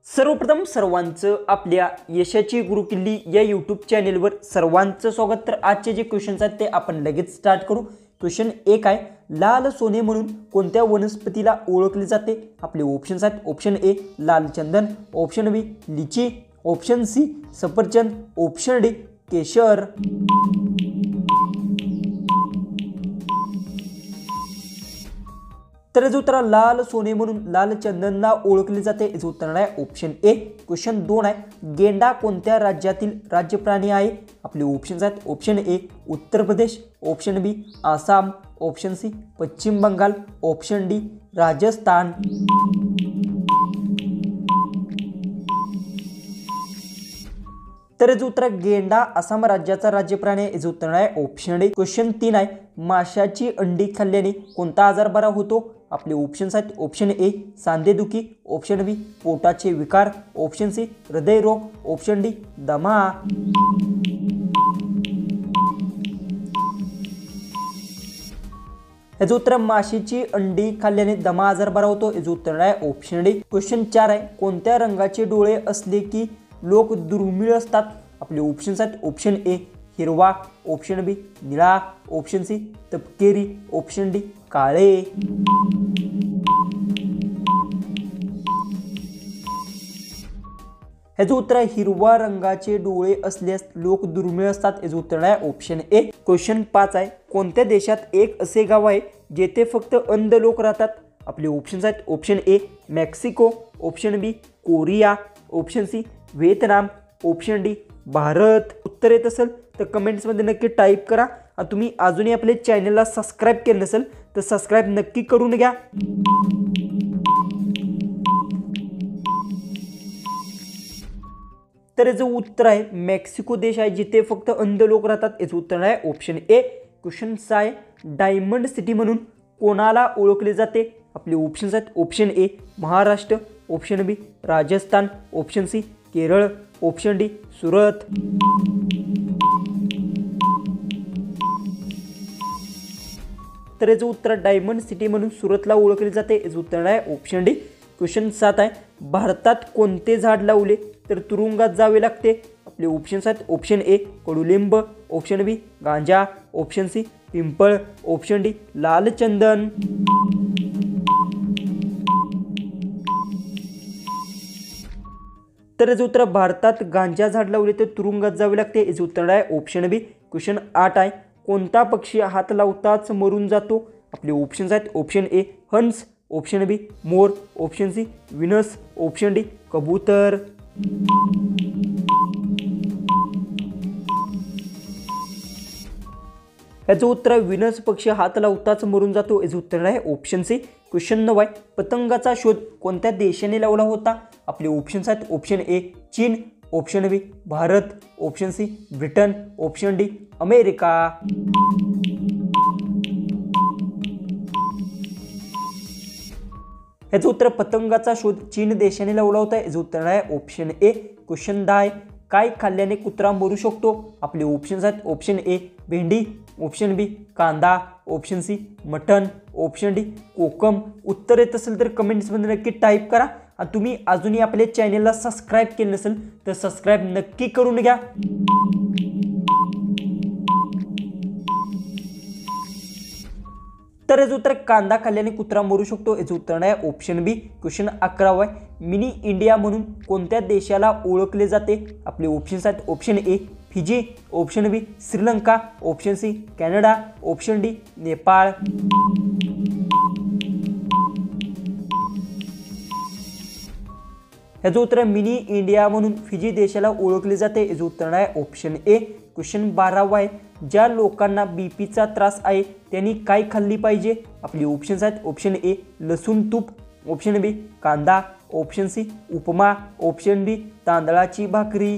सर्वप्रथम सर्वांचं आपल्या यशाची गुरुकिल्ली या यूट्यूब चॅनेलवर सर्वांचं स्वागत। तर आजचे जे क्वेश्चन्स आहेत ते आपण लगेच स्टार्ट करू। क्वेश्चन 1 आहे, लाल सोने म्हणून कोणत्या वनस्पतीला ओळखले जाते? आपले ऑप्शन्स आहेत, ऑप्शन ए लाल चंदन, ऑप्शन बी लिची, ऑप्शन सी सफरचंद, ऑप्शन डी केशर। तर जो उत्तर लाल सोने म्हणून लाल चंदनला ओळखले जाते, जो उत्तर आहे ऑप्शन ए। क्वेश्चन 2 आहे, गेंडा कोणत्या राज्यातील राज्य प्राणी आहे? आपले ऑप्शन्स आहेत, ऑप्शन ए उत्तर प्रदेश, ऑप्शन बी आसाम, ऑप्शन सी पश्चिम बंगाल, ऑप्शन डी राजस्थान। तर जो उत्तर गेंडा आसाम राज्याचा राज्य प्राणी आहे, जो उत्तर आहे ऑप्शन डी। क्वेश्चन 3 आहे, माशाची अंडी खाल्ल्याने कोणता आजार बरा होतो? आपले ऑप्शन्स आहेत, ऑप्शन ए सांधेदुखी, ऑप्शन बी पोटाचे विकार, ऑप्शन सी हृदयरोग, ऑप्शन डी दमा। याचं उत्तर माशीची अंडी खाल्ल्याने दमा आजार बरा होतो, याचं उत्तर आहे ऑप्शन डी। क्वेश्चन 4 आहे, कोणत्या रंगाचे डोळे असले की लोक दुर्मिळ असतात? आपले ऑप्शन्स आहेत, ऑप्शन ए हिरवा, ऑप्शन बी निळा, ऑप्शन सी तपकिरी, ऑप्शन डी काळे। याचं उत्तर आहे हिरवा रंगाचे डोळे असल्यास लोक दुर्मिळ असतात, याचं उत्तर आहे ऑप्शन ए। क्वेश्चन 5 आहे, कोणत्या देशात एक असे गाव आहे जेथे फक्त अंध लोक राहतात? आपले ऑप्शन्स आहेत, option A Mexico, option B Korea, option C Vietnam, option D Bharat. उत्तर येत असेल तर कमेंट्समध्ये नक्की टाईप करा। आणि तुम्ही अजूनही आपल्या चॅनलला सबस्क्राईब केलं नसेल तर सबस्क्राईब नक्की करून घ्या। तर याचं उत्तर आहे मेक्सिको देश आहे जिथे फक्त अंध लोक राहतात, याचं उत्तर आहे ऑप्शन ए। क्वेश्चन 6 आहे, डायमंड सिटी म्हणून कोणाला ओळखले जाते? आपले ऑप्शन्स आहेत, option A Maharashtra, option B Rajasthan, option C Kerala, option D Surat. तर याचं उत्तर डायमंड सिटी म्हणून सुरतला ओळखले जाते, याचं उत्तर आहे ऑप्शन डी। क्वेश्चन 7 आहे, भारतात कोणते झाड लावले तर तुरुंगात जावे लागते? आपले ऑप्शन्स आहेत, ऑप्शन ए कडुलिंब, ऑप्शन बी गांजा, ऑप्शन सी पिंपळ, ऑप्शन डी लाल चंदन। तर याचं उत्तर भारतात गांजा झाड लावले तर तुरुंगात जावे लागते, याचं उत्तर आहे ऑप्शन बी। क्वेश्चन 8 आहे, कोणता पक्षी हात लावताच मरून जातो? आपले ऑप्शन्स आहेत, ऑप्शन ए हंस, ऑप्शन बी मोर, ऑप्शन सी विनस, ऑप्शन डी कबूतर। याचं उत्तर आहे विनस पक्षी हात लावताच मरून जातो, याचं उत्तर आहे ऑप्शन सी। क्वेश्चन 9 आहे, पतंगाचा शोध कोणत्या देशाने लावला होता? आपले ऑप्शन्स आहेत, ऑप्शन ए चीन, option B Bharat, option C Britain, option D America. याचं उत्तर पतंगाचा शोध चीन देशाने लावला होता, याचं उत्तर आहे ऑप्शन ए। क्वेश्चन 10 आहे, काय खाल्ल्याने कुत्रा मरू शकतो? आपले ऑप्शन्स आहेत, ऑप्शन ए भेंडी, ऑप्शन बी कांदा, option C mutton, option D kokum. उत्तर येत असेल तर कमेंट्समध्ये नक्की टाईप करा। आणि तुम्ही अजूनही आपल्या चॅनलला सबस्क्राईब केलं नसेल तर सबस्क्राईब नक्की करून घ्या। तर याचं उत्तर कांदा खाल्ल्याने कुत्रा मरू शकतो, याचं उत्तर आहे ऑप्शन बी। क्वेश्चन 11 आहे, मिनी इंडिया म्हणून कोणत्या देशाला ओळखले जाते? आपले ऑप्शन्स आहेत, option A Fiji, option B Sri Lanka, option C Canada, option D Nepal. याचं उत्तर मिनी इंडिया म्हणून फिजी देशाला ओळखले जाते, याचं उत्तर आहे ऑप्शन ए। क्वेश्चन 12 आहे, ज्या लोकांना बीपीचा त्रास आहे त्यांनी काय खाल्ली पाहिजे? आपली ऑप्शन्स आहेत, ऑप्शन ए लसूण तूप, ऑप्शन बी कांदा, ऑप्शन सी उपमा, ऑप्शन डी तांदळाची भाकरी।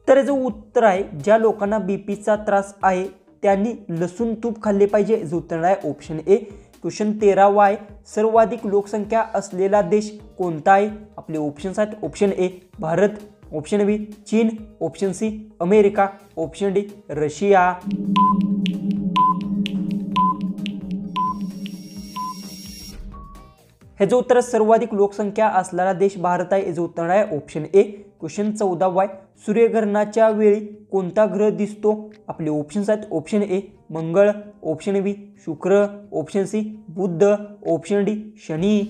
तर याचं उत्तर आहे ज्या लोकांना बीपीचा त्रास आहे त्यांनी लसूण तूप खाल्ले पाहिजे, याचं उत्तर आहे ऑप्शन ए। क्वेश्चन 13 आहे, सर्वाधिक लोकसंख्या असलेला देश कोणता आहे? आपले ऑप्शन्स आहेत, option A Bharat, option B चीन, option C America, option D Russia. ह्याचं उत्तर सर्वाधिक लोकसंख्या असलेला देश भारत आहे. याचं उत्तर आहे ऑप्शन ए. क्वेश्चन 14 सूर्यग्रहणाच्या वेळी कोणता ग्रह दिसतो? आपले ऑप्शन्स आहेत ऑप्शन ए मंगळ, ऑप्शन बी शुक्र, ऑप्शन सी बुध, ऑप्शन डी शनी.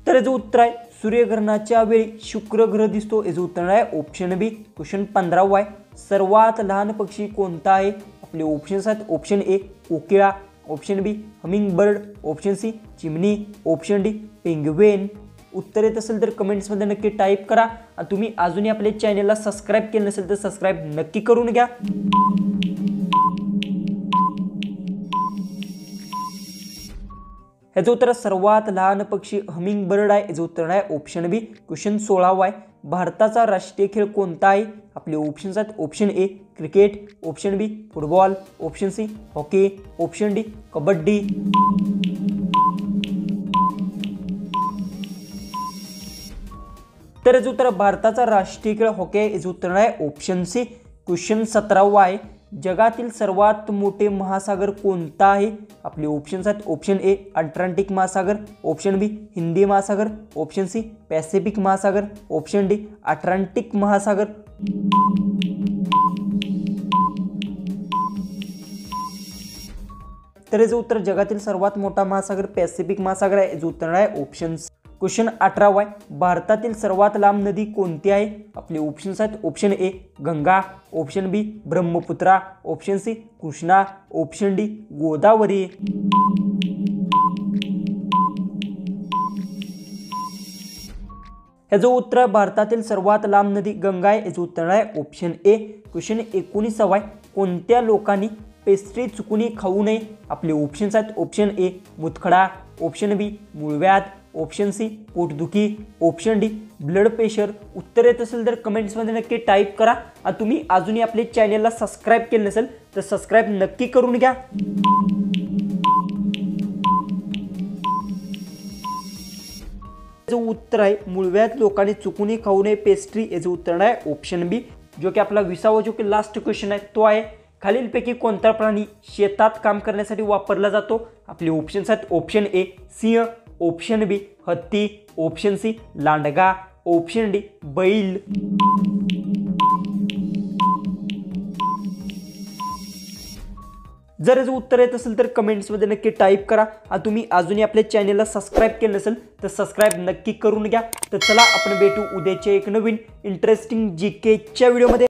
तर याचं उत्तर आहे सूर्यग्रहणाच्या वेळी शुक्र ग्रह दिसतो. याचं उत्तर आहे ऑप्शन बी. क्वेश्चन 15 सर्वात लहान पक्षी कोणता आहे? आपले ऑप्शन्स आहेत ऑप्शन ए कोकिळा, option B hummingbird, option C चिमणी, ऑप्शन डी पेंग्विन. उत्तर येत असेल तर कमेंट्समध्ये नक्की टाईप करा. आणि तुम्ही अजूनही आपल्या चॅनलला सबस्क्राईब केलं नसेल तर सबस्क्राईब नक्की करून घ्या. याचं उत्तर सर्वात लहान पक्षी हमिंग बर्ड आहे. याचं उत्तर आहे ऑप्शन बी. क्वेश्चन 16 भारताचा राष्ट्रीय खेळ कोणता आहे? आपले ऑप्शन्स आहेत option A cricket, option B football, option C hockey, option D kabaddi. तर याचं उत्तर भारताचा राष्ट्रीय खेळ हॉकी आहे. याचं उत्तर आहे ऑप्शन सी. क्वेश्चन 17 जगातील सर्वात मोठे महासागर कोणता आहे? आपले ऑप्शन्स आहेत ऑप्शन ए अटलांटिक महासागर, ऑप्शन बी हिंदी महासागर, ऑप्शन सी पॅसिफिक महासागर, ऑप्शन डी अटलांटिक महासागर. तर याचं उत्तर जगातील सर्वात मोठा महासागर पॅसिफिक महासागर आहे. याचं उत्तर आहे ऑप्शन. क्वेश्चन 18 भारतातील सर्वात लांब नदी कोणती आहे? आपले ऑप्शन्स आहेत option A Ganga, option B Brahmaputra, option C Krishna, option D Godavari. याचं उत्तर भारतातील सर्वात लांब नदी गंगा आहे. याचं उत्तर आहे ऑप्शन ए. क्वेश्चन 19 कोणत्या लोकांनी पेस्ट्री चुकून खाऊ नये? आपले ऑप्शन्स आहेत ऑप्शन ए मुतखडा, ऑप्शन बी मूळव्याध, ऑप्शन सी पोटदुखी, ऑप्शन डी ब्लड प्रेशर. उत्तर येत असेल तर कमेंट्समध्ये नक्की टाईप करा. आणि तुम्ही अजूनही आपल्या चॅनलला सबस्क्राईब केलं नसेल तर सबस्क्राईब नक्की करून घ्या. याचं उत्तर आहे मूळव्याध लोकांनी चुकून खाऊ नये पेस्ट्री. याचं उत्तर आहे ऑप्शन बी. जो की आपला 20वा जो की लास्ट क्वेश्चन आहे तो आहे खालीलपैकी कोणता प्राणी शेतात काम करण्यासाठी वापरला जातो? आपले ऑप्शन्स आहेत ऑप्शन ए सिंह, ऑप्शन बी हत्ती, ऑप्शन सी लांडगा, ऑप्शन डी बैल. जर याचं उत्तर येत असेल तर कमेंट्समध्ये नक्की टाईप करा. आणि तुम्ही अजूनही आपल्या चॅनलला सबस्क्राईब केलं नसेल तर सबस्क्राईब नक्की करून घ्या. तर चला आपण भेटू उद्याच्या एक नवीन इंटरेस्टिंग जीकेच्या व्हिडिओमध्ये.